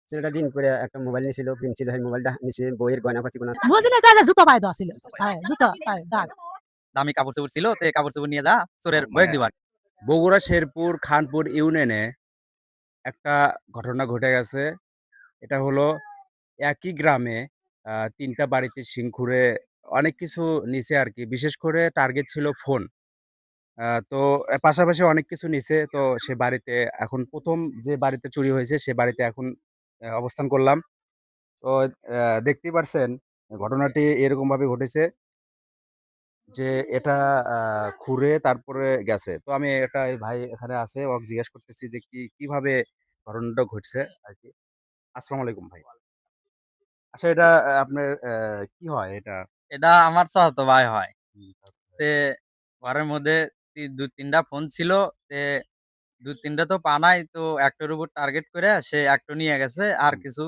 ছেলেটা দিন করে একটা মোবাইল নিয়েছিল, কিনছিল, সেই মোবাইলটা নিচে বইয়ের গয়নাপাতি কোনো বুঝলি তো, যে জুতো পায়ে দেওয়া ছিল, হ্যাঁ জুতো পায়ে দাগ। দামি কাপড় চোপড় ছিল, তে কাপড় চোপড় নিয়ে যা চোরের মানে বয়েক দিবার। বগুড়া শেরপুর খানপুর ইউনিয়নে একটা ঘটনা ঘটে গেছে। এটা হলো একই গ্রামে তিনটা বাড়িতে সিংখুরে অনেক কিছু নিচে আর কি, বিশেষ করে টার্গেট ছিল ফোন। তো পাশাপাশি অনেক কিছু নিচে। তো সে বাড়িতে এখন প্রথম যে বাড়িতে চুরি হয়েছে সে বাড়িতে এখন অবস্থান করলাম। তো দেখতেই পারছেন ঘটনাটি এরকম ভাবে ঘটেছে যে এটা খুঁড়ে তারপরে গেছে। তো আমি এটা এই ভাই এখানে আছে, ওকে জিজ্ঞেস করতেছি যে কিভাবে ঘটনাটা ঘটছে আর কি। আসসালামু আলাইকুম ভাই। আচ্ছা, এটা আপনার কি হয় এটা? এটা আমার চাচাতো ভাই হয়। হুম, তে ঘরের মধ্যে দুই তিনটা ফোন ছিল। তে দুই তিনটা তো পানাই, তো একটার উপর টার্গেট করে সে একটা নিয়ে গেছে। আর হুম। কিছু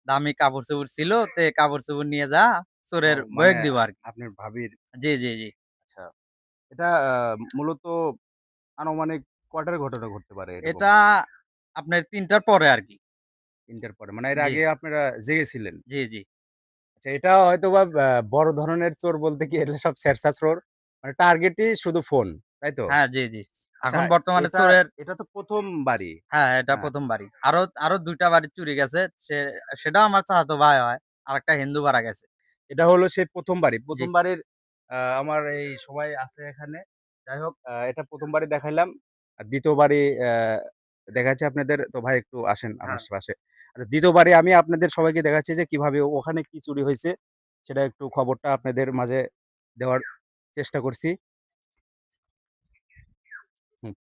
দামি কাপড় চোপড় ছিল, তে কাপড় চোপড় নিয়ে যা ও চোরের মানে বয়েক দিব আর কি। আপনার ভাবির। জি জি জি। আচ্ছা, এটা মূলত আনুমানিক কয়টার ঘটনা ঘটতে পারে এরকম? এটা আপনার ৩টার পরে আর কি। ৩টার পরে, মানে এর জি আগে আপনারা জেগেছিলেন? জি জি। আচ্ছা, এটা হয়তোবা বড় ধরনের চোর বলতে কি এটা সব ছেঁড়া চোর। মানে টার্গেটই শুধু ফোন, তাই তো? হ্যাঁ জি জি। আচ্ছা, এখন বর্তমানে এটা চোরের। এটা তো ১ম বাড়ি। হ্যাঁ, এটা হ্যাঁ, প্রথম বাড়ি। আরো আরো ২টা বাড়ি চুরি গেছে। সেটাও আমার চাচাতো ভাই হয়। আরেকটা হিন্দু পাড়া গেছে। এটা হলো সেই ১ম বাড়ি। জি। ১ম বাড়ির আমার এই সবাই আছে এখানে। যাই হোক, এটা ১ম বাড়ি দেখাইলাম। আর ২য় বাড়ি দেখাচ্ছি আপনাদের। তো ভাই একটু আসেন আমার হ্যাঁ। পাশে। আচ্ছা, ২য় বাড়ি আমি আপনাদের সবাইকে দেখাচ্ছি যে কিভাবে ওখানে কি চুরি হইছে, সেটা একটু খবরটা আপনাদের মাঝে দেওয়ার চেষ্টা করছি। হুম।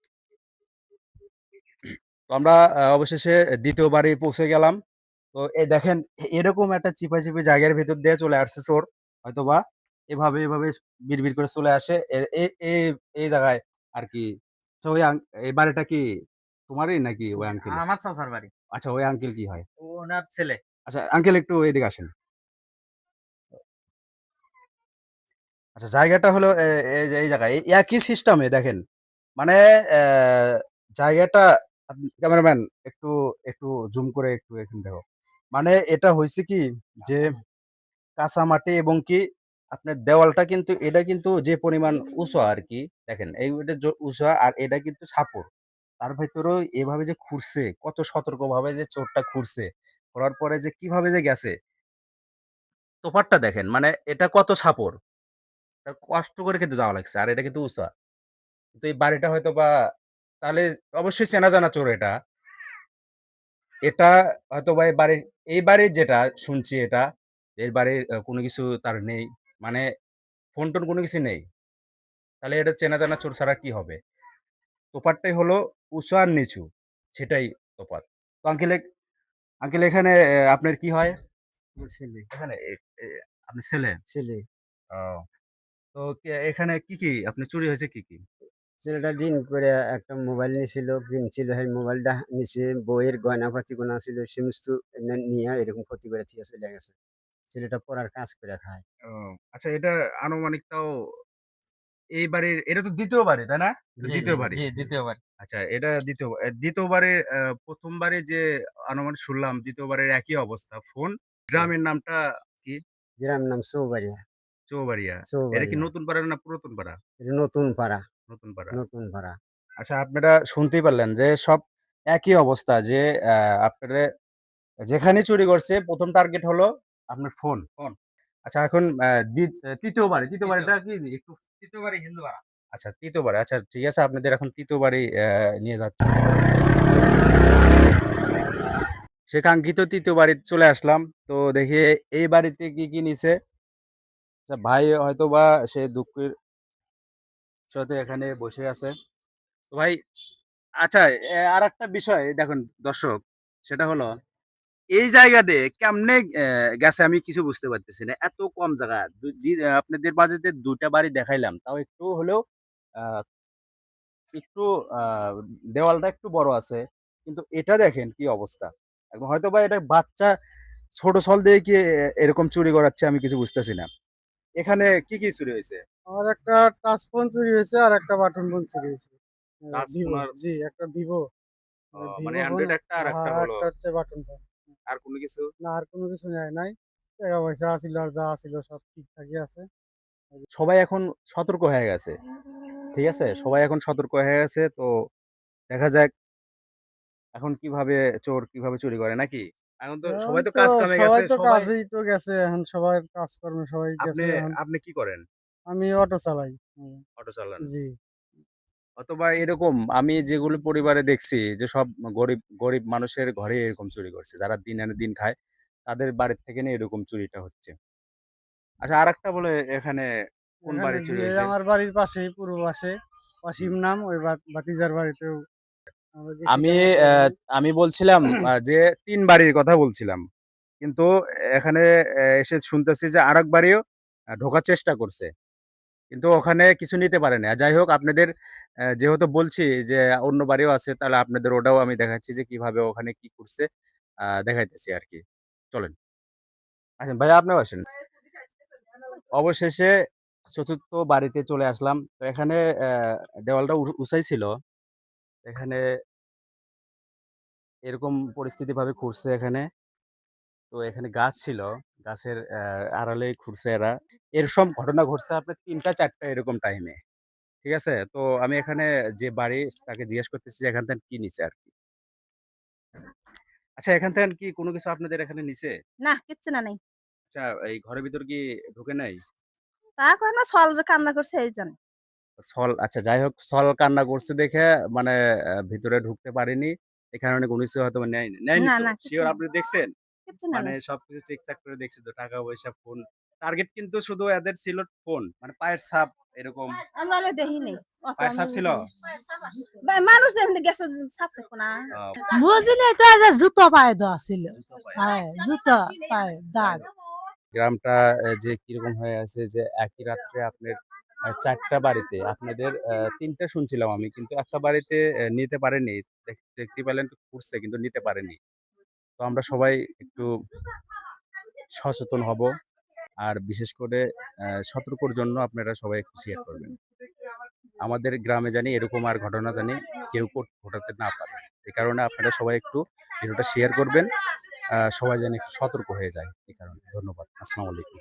তো আমরা অবশেষে ২য় বাড়ি পৌঁছে গেলাম। তো এই দেখেন এরকম একটা চিপাচিপি জায়গার ভেতর দিয়ে চলে আসছে চোর। হয়তোবা এভাবে বিড়বিড় করে চলে আসে এই জায়গায় আর কি। তো এই বাড়িটা কি তোমারই নাকি ওই আঙ্কেল? আমার চাচার বাড়ি। আচ্ছা, ওই আঙ্কেল কি হয়? ও ওনার ছেলে। আচ্ছা আঙ্কেল, একটু এদিকে আসেন। আচ্ছা, জায়গাটা হলো এই যে এই জায়গায় একই সিস্টেমে দেখেন। মানে জায়গাটা, ক্যামেরাম্যান একটু একটু জুম করে একটু এখানে দেখো। মানে এটা হয়েছে কি যে কাঁচা মাটি এবং কি আপনার দেওয়ালটা কিন্তু এটা কিন্তু যে পরিমাণ উঁচু আর কি, দেখেন এইটা উঁচু আর এটা কিন্তু ছাপর। তার ভেতরেও এভাবে যে খুঁড়ছে, কত সতর্কভাবে যে চোরটা খুঁড়ছে, করার পরে যে কিভাবে যে গেছে, তোপারটা দেখেন মানে এটা কত ছাপর। তার কষ্ট করে কিন্তু যাওয়া লাগছে, আর এটা কিন্তু উঁচা। কিন্তু এই বাড়িটা হয়তো বা তাহলে অবশ্যই চেনা জানা চোর এটা। এটা হয়তো বা এই বাড়ির যেটা শুনছি এটা, এর বাড়ির কোনো কিছু তার নেই, মানে ফোন টোন কোনো কিছু নেই। তাহলে এটা চেনা জানা চোর ছাড়া কি হবে? তোফাতটাই হলো উঁচু আর নিচু, সেটাই তফাৎ। তো আঙ্কেল এখানে আপনার কি হয়? আমার ছেলে। এখানে আপনি ছেলে? ছেলে ও, তো এখানে কি আপনি চুরি হয়েছে কি? ছেলেটা দিন করে একটা মোবাইল নিয়েছিল, কিনছিল, সেই মোবাইলটা নিচে বইয়ের গয়নাপাতি কোনো ছিল, সমস্ত নিয়ে এরকম ক্ষতি করে দিয়ে চলে গেছে। ছেলেটা পড়ার কাজ করে খায়। ও, আচ্ছা, এটা আনুমানিক তাও এই বাড়ির এটা তো ২য় বাড়ি, তাই না? এটা জি জি ২য় বাড়ি। জি, ২য় বাড়ি। আচ্ছা, এটা ২য় বারে ১ম বারে যে আনুমানিক শুনলাম ২য় বারের একই অবস্থা। ফোন। গ্রামের নামটা কি? গ্রামের নাম চৌবাড়িয়া। চৌবাড়িয়া। এটা কি চৌবাড়িয়া। নতুন পাড়া না পুরাতন পাড়া? এটা নতুন পাড়া। নতুন পাড়া। নতুন পাড়া। আচ্ছা, আপনারা শুনতেই পারলেন যে সব একই অবস্থা যে আপনারা যেখানে চুরি করছে ১ম টার্গেট হলো আপনার ফোন। ফোন। আচ্ছা, এখন ৩য় বাড়ি। ৩য় তৃতীয় বাড়িটা কি একটু? ৩য় বাড়ি হিন্দু পাড়া। আচ্ছা, ৩য় বাড়ি। আচ্ছা, ঠিক আছে, আপনাদের এখন ৩য় বাড়ি নিয়ে যাচ্ছি। সে কাঙ্ক্ষিত ৩য় বাড়িতে চলে আসলাম। তো দেখি এই বাড়িতে কি নিছে। আচ্ছা, ভাই হয়তোবা সে দুঃখের সাথে এখানে বসে আছে। তো ভাই, আচ্ছা, আরেকটা বিষয় দেখুন দর্শক, সেটা হলো এই জায়গা দিয়ে কেমনে গেছে আমি কিছু বুঝতে পারতেছি না। এত কম জায়গা। আপনাদের বাজেটে ২টা বাড়ি দেখাইলাম। তাও একটু হলেও আ একটু আ দেওয়ালটা একটু বড় আছে। কিন্তু এটা দেখেন কি অবস্থা। এবং হয়তোবা এটা বাচ্চা ছোট ছল দিয়ে কি এরকম চুরি করাচ্ছে আমি কিছু বুঝতেছি না। এখানে কি চুরি হয়েছে? আমার একটা টাচ ফোন চুরি হয়েছে আর একটা বাটন ফোন চুরি হয়েছে। টাচ ফোন ভিভো, আর জি একটা ভিভো। মানে ভিভো ফোন, অ্যান্ড্রয়েড একটা আর একটা হলো। একটা হচ্ছে বাটন ফোন। আর কোনো কিছু? না আর কোনো কিছু নেয় নাই। টাকা পয়সা আছিল আর যা আছিল সব ঠিকঠাকই আছে। সবাই এখন সতর্ক হয়ে গেছে, ঠিক আছে? সবাই এখন সতর্ক হয়ে গেছে। তো দেখা যাক এখন কিভাবে চুরি করে নাকি? এখন তো সবাই ওই তো তো কাজ কামে সবাই গেছে, তো সবাই। কাজেই তো গেছে এখন সবার কাজকর্মে সবাই আপনি গেছে এখন। আপনি কি করেন? আমি অটো চালাই। অটো চালান? জি। অথবা এরকম আমি যেগুলো পরিবারে দেখছি যে সব গরিব গরিব মানুষের ঘরে এরকম চুরি করছে, যারা দিন আনে দিন খায় তাদের বাড়ির থেকে না এরকম চুরিটা হচ্ছে। আচ্ছা, আরেকটা বলে এখানে কোন এখানে বাড়ি জি চুরি এই হয়েছে? আমার বাড়ির পাশেই পূর্ব পাশে হুম। অসীম নাম ওই ভাতিজার বাড়িতেও আমরা গেছি আমি জামাতের আহ, বাড়ি। আমি বলছিলাম যে ৩ বাড়ির কথা বলছিলাম, কিন্তু এখানে এসে শুনতেছি যে আরেক বাড়িও ঢোকার চেষ্টা করছে, কিন্তু ওখানে কিছু নিতে পারে না। যাই হোক, আপনাদের যেহেতু বলছি যে অন্য বাড়িও আছে, তাহলে আপনাদের ওটাও আমি দেখাচ্ছি যে কিভাবে ওখানে কি করছে, দেখাইতেছি আর কি। চলেন, আসেন ভাইয়া, আপনিও আসেন। অবশেষে চতুর্থ বাড়িতে চলে আসলাম। তো এখানে দেওয়ালটা উঁচাই ছিল, এখানে এরকম পরিস্থিতি ভাবে খুঁড়ছে এখানে। তো এখানে গাছ ছিল, গাছের আড়ালে খুঁড়ছে এরা। এর সব ঘটনা ঘটছে আপনার ৩টা ৪টা এরকম টাইমে, ঠিক আছে? তো আমি এখানে যে বাড়ি তাকে জিজ্ঞেস করতেছি যে এখান থেকে কি নিছে আর কি। আচ্ছা, এখান থেকে কি কোনো কিছু আপনাদের এখানে নিছে? না কিচ্ছু না নাই। আচ্ছা, এই ঘরের ভিতর কি ঢুকে নাই? তা এখন সল যে কান্না করছে এই জানে। আচ্ছা, যাই হোক, সল কান্না করছে দেখে মানে ভিতরে ঢুকতে পারেনি, এই কারণে কোনো কিছু হয়তো নেয়নি। না তো না কিচ্ছু শিওর না, আপনি দেখছেন? কিচ্ছু না মানে নাই। সবকিছু চেকচাক করে দেখছি তো, টাকা পয়সা, ফোন। টার্গেট কিন্তু শুধু এদের ছিল ফোন, মানে পায়ের ছাপ এরকম। আমরা হলে দেখি নেই। অত পায়ের আমি ছাপ ছিল? মানুষ দেখতে গেছে ছাপ দেখো না। আহ, বুঝলি তো এই যে জুতো পায়ে দেওয়া ছিল, জুতো পায়ে। হ্যাঁ জুতো পায়ে দাগ। গ্রামটা যে কিরকম হয়ে আছে যে একই রাত্রে আপনার ৪টা বাড়িতে আপনাদের ৩টা শুনছিলাম আমি, কিন্তু একটা বাড়িতে নিতে পারেনি। দেখতে পেলেন তো ঘুরছে, কিন্তু নিতে পারেনি। তো আমরা সবাই একটু সচেতন হব, আর বিশেষ করে সতর্কর জন্য আপনারা সবাই একটু শেয়ার করবেন। আমাদের গ্রামে জানি এরকম আর ঘটনা জানি কেউ ঘটাতে না পারে। এই কারণে আপনারা সবাই একটু ভিডিওটা শেয়ার করবেন, সবাই যেন একটু সতর্ক হয়ে যায়। এই কারণে ধন্যবাদ। আসসালামু আলাইকুম।